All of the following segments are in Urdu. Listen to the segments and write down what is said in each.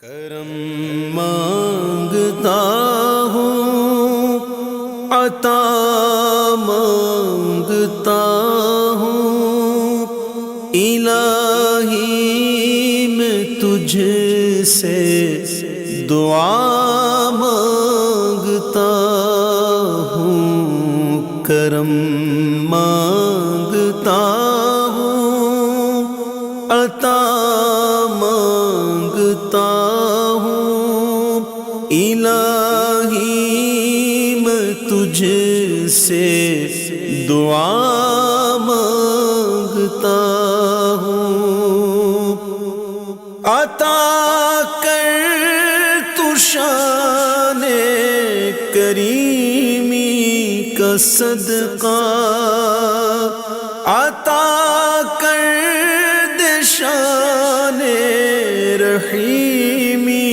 کرم مانگتا ہوں، عطا مانگتا ہوں، الہی میں تجھ سے دعا مانگتا ہوں، کرم مانگتا ہوں، عطا مانگتا ہوں، الہی میں تجھ سے دعا مانگتا ہوں، عطا کر تو شان کریمی کا صدقہ، عطا کر دے شان رحیمی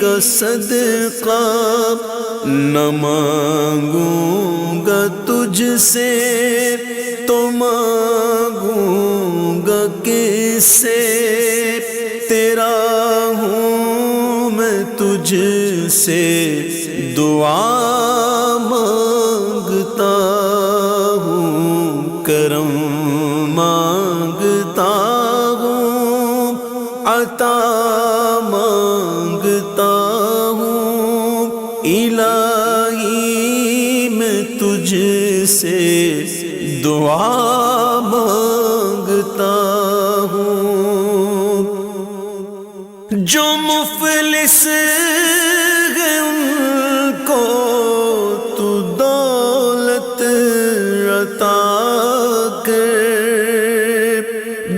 کا صدقہ، نہ مانگوں گا تجھ سے تو مانگوں گا کس سے، تیرا ہوں میں تجھ سے دعا مانگتا ہوں، کرم مانگتا ہوں، عطا مانگتا ہوں، الہی میں تجھ سے دعا مانگتا ہوں، جو مفلس ہیں ان کو تو دولت عطا کر،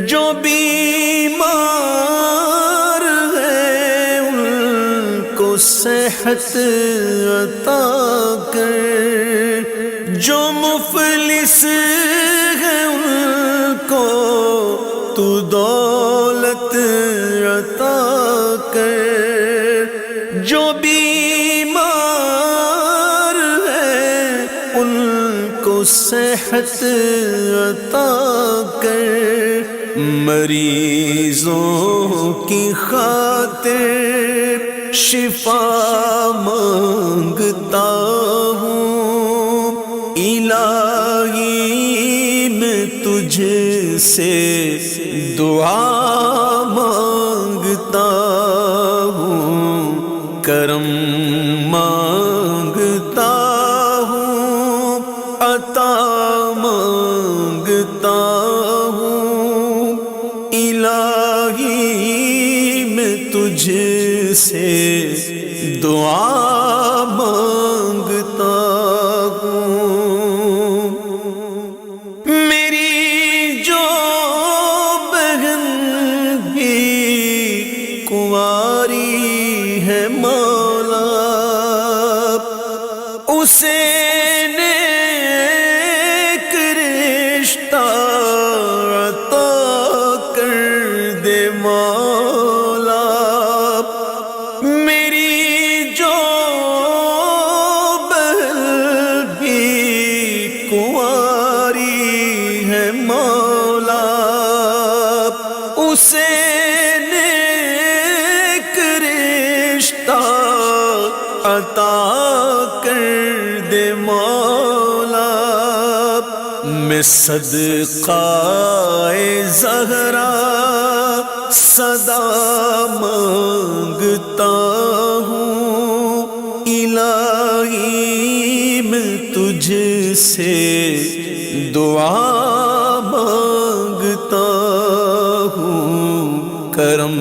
جو بیمار ہیں ان کو صحت عطا کر، جو مفلس ہیں ان کو تو دولت عطا کر، جو بیمار ہیں ان کو صحت عطا کر، مریضوں کی خاطر شفا مانگتا ہوں، الہی میں تجھ سے دعا مانگتا ہوں، کرم مانگتا ہوں، عطا مانگتا ہوں، الہی میں تجھ سے دعا مانگتا ہوں، میری جو بہن بھی کنواری ہے مولا، اسے نیک رشتہ عطا کر دے مولا، میری جو بہن بھی کنواری ہے مولا، اسے نیک رشتہ عطا کر دے مولا، میں صدقہ زہرا صدا مانگتا ہوں، الہی میں تجھ سے دعا مانگتا ہوں، کرم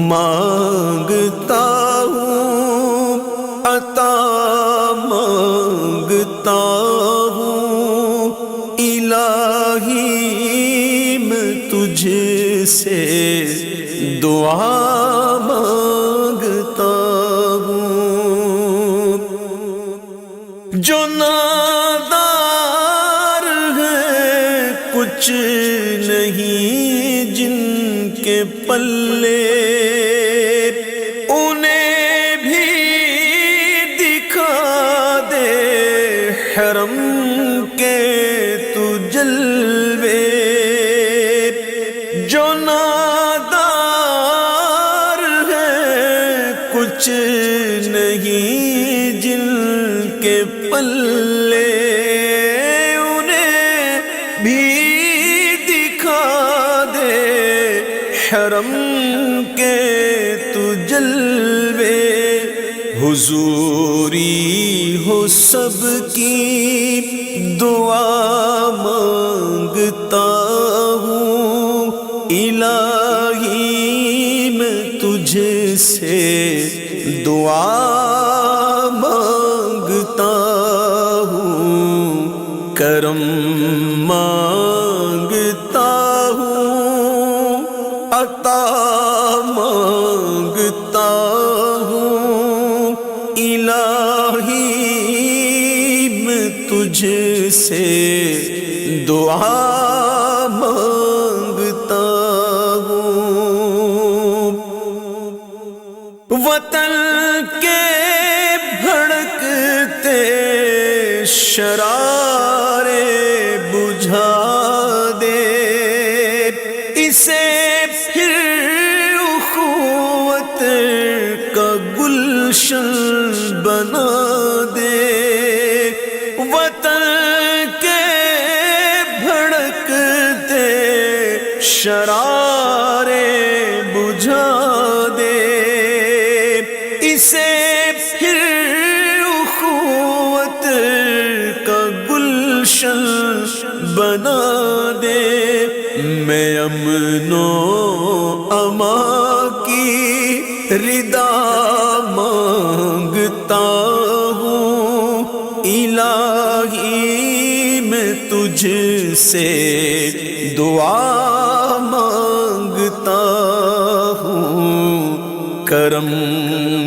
مانگتا ہوں، عطا مانگتا ہوں، الہی میں تجھ سے دعا مانگتا ہوں، جو نادار ہیں کچھ نہیں جن کے پلے، انہیں بھی دکھا دے حرم کے تو جلوے، جو نادار ہیں حرم کے تو جلوے، حضوری ہو سب کی دعا مانگتا ہوں، الہی میں تجھ سے دعا مانگتا ہوں، کرم مانگتا ہوں، عطا مانگتا ہوں، الہی میں تجھ سے دعا مانگتا ہوں۔ وطن کے بھڑکتے شرارے بجھا دے، اسے پھر اخوت کا گلشن بنا دے، وطن کے بھڑکتے شرارے بجھا دے، اسے پھر اخوت کا گلشن بنا دے، میں امن و امان کی ردا مانگتا ہوں، الہی میں تجھ سے دعا مانگتا ہوں، کرم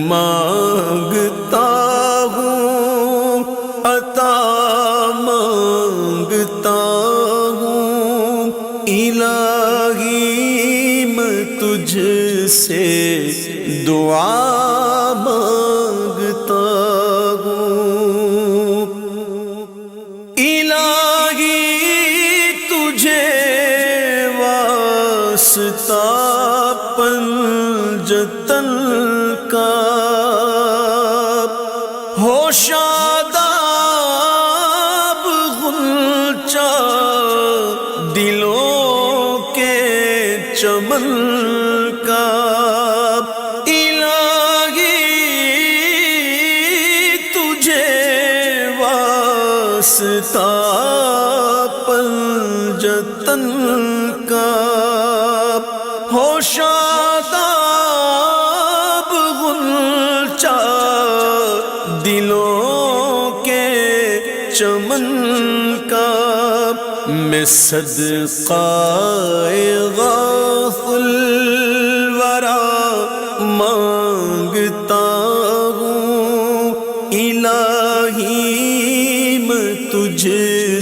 مانگتا ہوں، عطا مانگتا ہوں، الہی میں تجھ سے دعا مانگتا ہوں، الہی تجھے واسطہ پنجتن کا، ہو شاداب غنچہ دلوں کے چمن کا، الہی تجھے واسطہ پنجتن کا، ہو شاداب غنچہ دلوں کے چمن کا، میں صدقہ غوث الورا مانگتا ہوں، الہی میں تجھ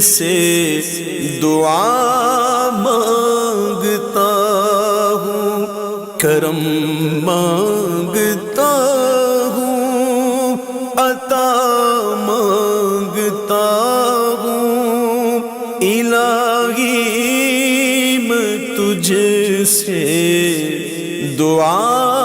سے دعا مانگتا ہوں، کرم مانگتا ہوں، عطا مانگتا ہوں، الہی میں تجھ سے دعا